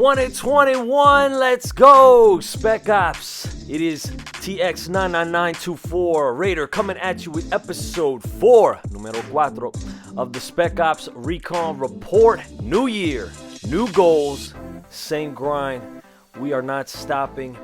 2021, let's go! Spec Ops. It is TX-99924 Raider coming at you with episode 4, numero 4, of the Spec Ops Recon Report. New year, new goals, same grind. We are not stopping.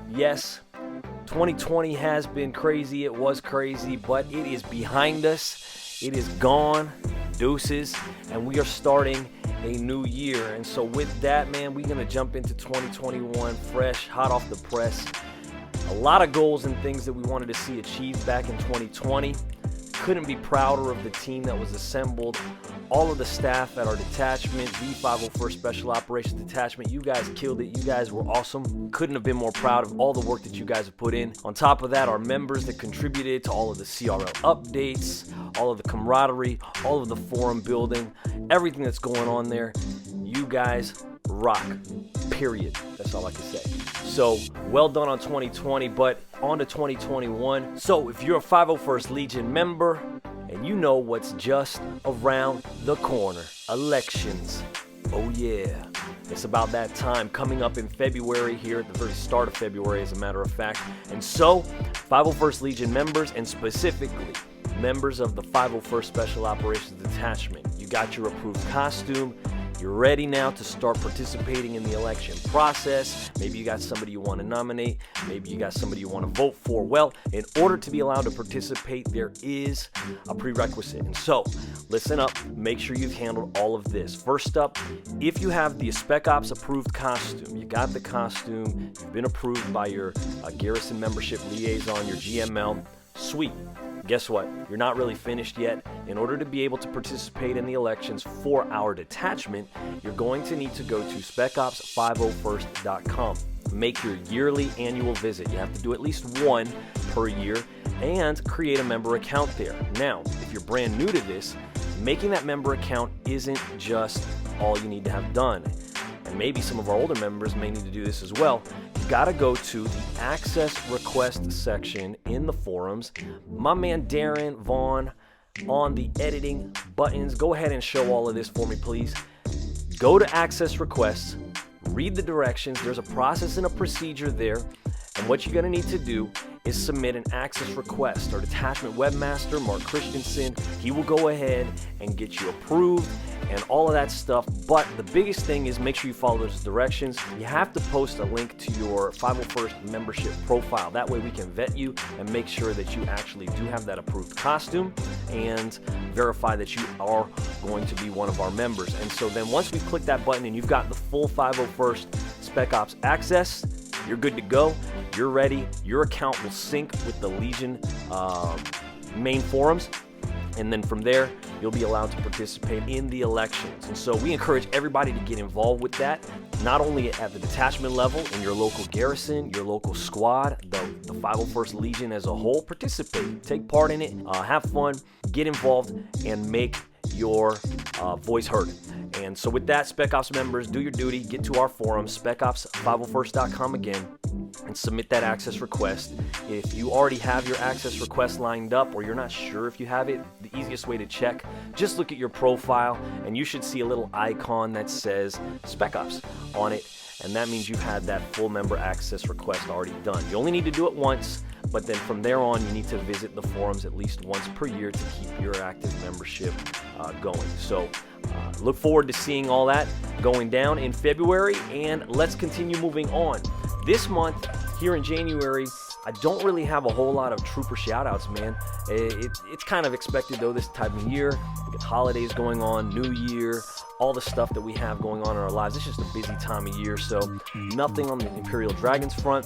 Yes, 2020 has been crazy. It was crazy, but it is behind us. It is gone. Deuces. And we are starting a new year. And so with that, man, we're going to jump into 2021 fresh, hot off the press. A lot of goals and things that we wanted to see achieved back in 2020. Couldn't be prouder of the team that was assembled. All of the staff at our detachment, the 501st Special Operations Detachment, you guys killed it. You guys were awesome. Couldn't have been more proud of all the work that you guys have put in. On top of that, our members that contributed to all of the CRL updates, all of the camaraderie, all of the forum building, everything that's going on there. You guys rock, period. That's all I can say. So, well done on 2020, but on to 2021. So, if you're a 501st Legion member, and you know what's just around the corner, elections. Oh yeah, it's about that time, coming up in February here, at the very start of February as a matter of fact. And so, 501st Legion members, and specifically members of the 501st Special Operations Detachment, you got your approved costume. You're ready now to start participating in the election process. Maybe you got somebody you want to nominate. Maybe you got somebody you want to vote for. Well, in order to be allowed to participate, there is a prerequisite. And so, listen up. Make sure you've handled all of this. First up, if you have the Spec Ops approved costume, you got the costume, you've been approved by your garrison membership liaison, your GML, sweet. Guess what? You're not really finished yet. In order to be able to participate in the elections for our detachment, you're going to need to go to specops501st.com. Make your yearly annual visit. You have to do at least one per year and create a member account there. Now, if you're brand new to this, making that member account isn't just all you need to have done. And maybe some of our older members may need to do this as well. You gotta go to the access request section in the forums. My man Darren Vaughn on the editing buttons. Go ahead and show all of this for me, please. Go to access requests, read the directions. There's a process and a procedure there. And what you're gonna need to do is submit an access request. Our detachment webmaster, Mark Christensen, he will go ahead and get you approved and all of that stuff. But the biggest thing is make sure you follow those directions. You have to post a link to your 501st membership profile. That way we can vet you and make sure that you actually do have that approved costume and verify that you are going to be one of our members. And so then once we click that button and you've got the full 501st Spec Ops access, you're good to go. You're ready. Your account will sync with the Legion main forums. And then from there, you'll be allowed to participate in the elections. And so we encourage everybody to get involved with that, not only at the detachment level, in your local garrison, your local squad, the 501st Legion as a whole. Participate, take part in it, have fun, get involved, and make your voice heard. And so with that, Spec Ops members, do your duty, get to our forum, specops501st.com again, and submit that access request. If you already have your access request lined up or you're not sure if you have it, the easiest way to check, just look at your profile and you should see a little icon that says Spec Ops on it, and that means you've had that full member access request already done. You only need to do it once, but then from there on, you need to visit the forums at least once per year to keep your active membership going. So look forward to seeing all that going down in February, and let's continue moving on. This month, here in January, I don't really have a whole lot of trooper shout-outs, man. It's kind of expected, though, this time of year. We got holidays going on, New Year, all the stuff that we have going on in our lives. It's just a busy time of year, so nothing on the Imperial Dragons front.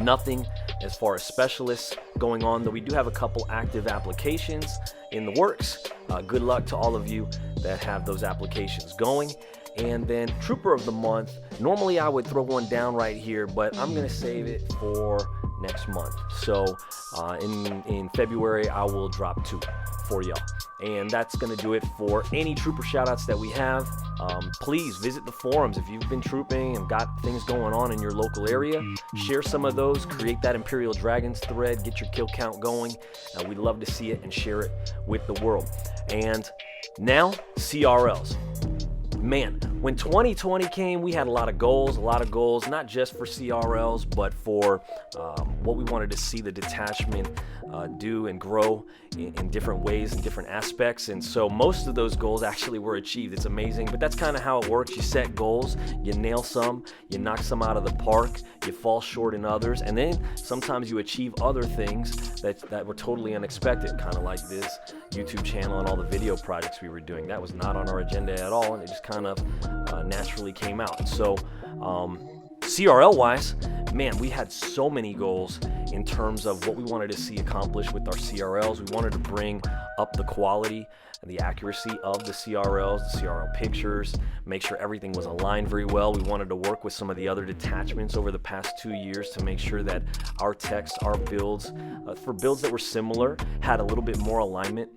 Nothing as far as specialists going on, though we do have a couple active applications in the works. Good luck to all of you that have those applications going. And then Trooper of the Month, normally I would throw one down right here, but I'm going to save it for next month. So in February, I will drop 2 for y'all. And that's going to do it for any trooper shoutouts that we have. Please visit the forums if you've been trooping and got things going on in your local area. Share some of those, create that Imperial Dragons thread, get your kill count going. We'd love to see it and share it with the world. And now, CRLs. Man, when 2020 came, we had a lot of goals, not just for CRLs, but for what we wanted to see the detachment do and grow in different ways and different aspects. And so most of those goals actually were achieved. It's amazing, but that's kind of how it works. You set goals, you nail some, you knock some out of the park, you fall short in others, and then sometimes you achieve other things that were totally unexpected, kind of like this YouTube channel and all the video projects we were doing. That was not on our agenda at all, and it just kind of naturally came out. And so CRL wise, man, we had so many goals in terms of what we wanted to see accomplished with our CRLs. We wanted to bring up the quality and the accuracy of the CRLs, the CRL pictures, make sure everything was aligned very well. We wanted to work with some of the other detachments over the past 2 years to make sure that our text, our builds, for builds that were similar, had a little bit more alignment.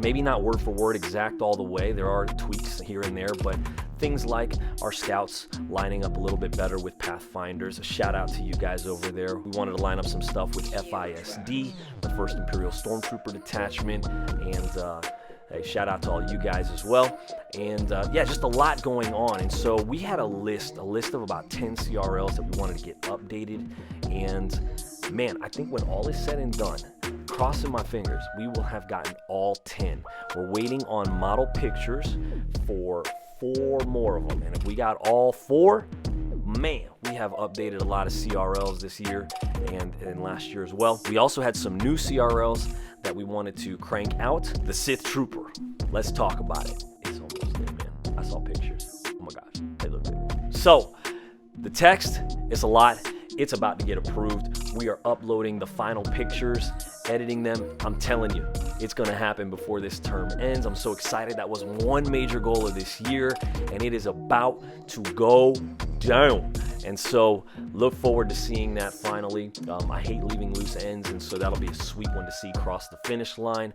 Maybe not word for word exact all the way. There are tweaks here and there, but things like our scouts lining up a little bit better with Pathfinders. A shout out to you guys over there. We wanted to line up some stuff with FISD, the 1st Imperial Stormtrooper Detachment, and a shout out to all you guys as well. And yeah, just a lot going on. And so we had a list of about 10 CRLs that we wanted to get updated. And man, I think when all is said and done, crossing my fingers, we will have gotten all 10. We're waiting on model pictures for 4 more of them. And if we got all 4, man, we have updated a lot of CRLs this year and last year as well. We also had some new CRLs that we wanted to crank out. The Sith Trooper. Let's talk about it. It's almost there, man. I saw pictures. Oh my gosh, they look good. So, the text is a lot. It's about to get approved. We are uploading the final pictures, editing them. I'm telling you, it's going to happen before this term ends. I'm so excited. That was one major goal of this year, and it is about to go down. And so look forward to seeing that finally. I hate leaving loose ends, and so that'll be a sweet one to see cross the finish line.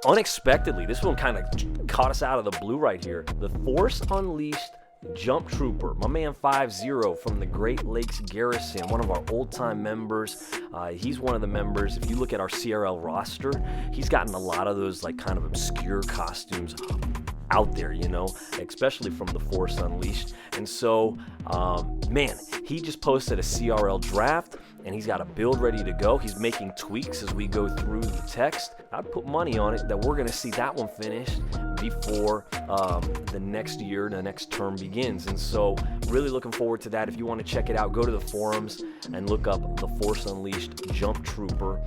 Unexpectedly, this one kind of caught us out of the blue right here. The Force Unleashed Jump Trooper, my man 50 from the Great Lakes Garrison, one of our old-time members. He's one of the members. If you look at our CRL roster, he's gotten a lot of those like kind of obscure costumes out there, you know, especially from the Force Unleashed. And so, man, he just posted a CRL draft, and he's got a build ready to go. He's making tweaks as we go through the text. I'd put money on it that we're going to see that one finished before the next year, the next term begins. And so really looking forward to that. If you want to check it out, go to the forums and look up the Force Unleashed Jump Trooper.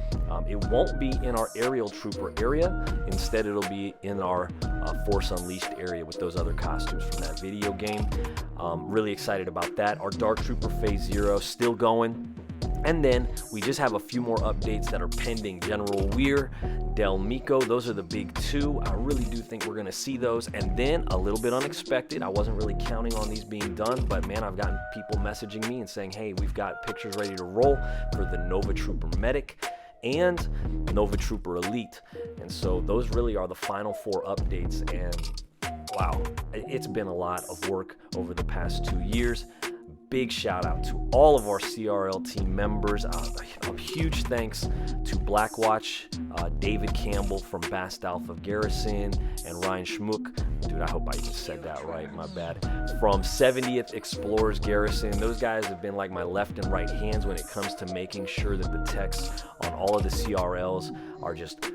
It won't be in our Aerial Trooper area. Instead, it'll be in our Force Unleashed area with those other costumes from that video game. Really excited about that. Our Dark Trooper Phase 0 still going. And then we just have a few more updates that are pending. General Weir, Del Mico, those are the big 2. I really do think we're going to see those. And then a little bit unexpected. I wasn't really counting on these being done, but man, I've gotten people messaging me and saying, hey, we've got pictures ready to roll for the Nova Trooper Medic and Nova Trooper Elite. And so those really are the final 4 updates. And wow, it's been a lot of work over the past 2 years. Big shout out to all of our CRL team members. A huge thanks to Blackwatch, David Campbell from Bast Alpha Garrison, and Ryan Schmook. Dude, I hope I just said that right, my bad. From 70th Explorers Garrison. Those guys have been like my left and right hands when it comes to making sure that the texts on all of the CRLs are just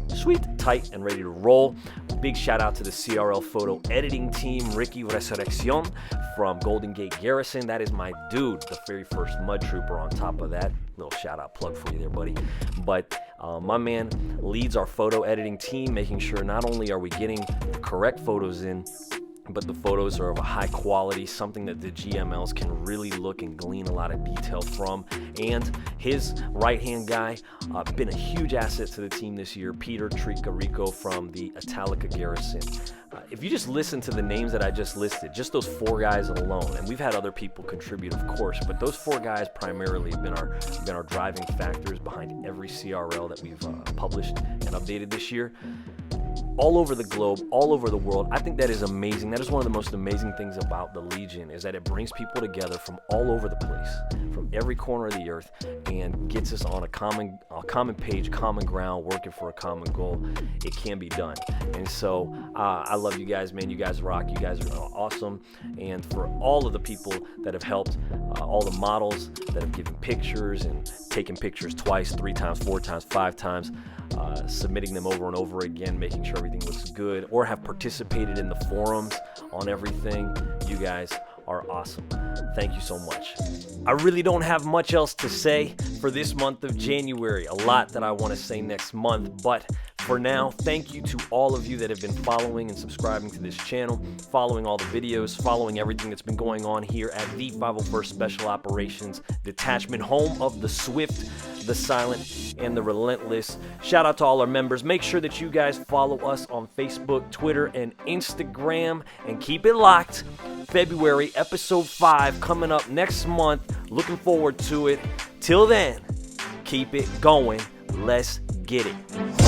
sweet, tight, and ready to roll. Big shout out to the CRL photo editing team, Ricky Resurreccion from Golden Gate Garrison. That is my dude, the very first Mud Trooper on top of that. Little shout out plug for you there, buddy. But my man leads our photo editing team, making sure not only are we getting the correct photos in, but the photos are of a high quality, something that the GMLs can really look and glean a lot of detail from. And his right-hand guy, been a huge asset to the team this year, Peter Tricarico from the Italica Garrison. If you just listen to the names that I just listed, just those 4 guys alone, and we've had other people contribute, of course, but those 4 guys primarily have been our driving factors behind every CRL that we've published and updated this year. all over the globe, all over the world. I think that is amazing. That is one of the most amazing things about the Legion, is that it brings people together from all over the place, from every corner of the earth, and gets us on a common page, common ground, working for a common goal. It can be done. And so I love you guys, man. You guys rock. You guys are awesome. And for all of the people that have helped, all the models that have given pictures and taken pictures twice, 3 times, 4 times, 5 times, submitting them over and over again, making sure everything looks good, or have participated in the forums on everything, you guys are awesome. Thank you so much. I really don't have much else to say for this month of January. A lot that I want to say next month, but for now, thank you to all of you that have been following and subscribing to this channel, following all the videos, following everything that's been going on here at the 501st Special Operations Detachment, home of the swift, the silent, and the relentless. Shout out to all our members. Make sure that you guys follow us on Facebook, Twitter, and Instagram, and keep it locked. February episode 5 coming up next month. Looking forward to it. Till then, keep it going. Let's get it.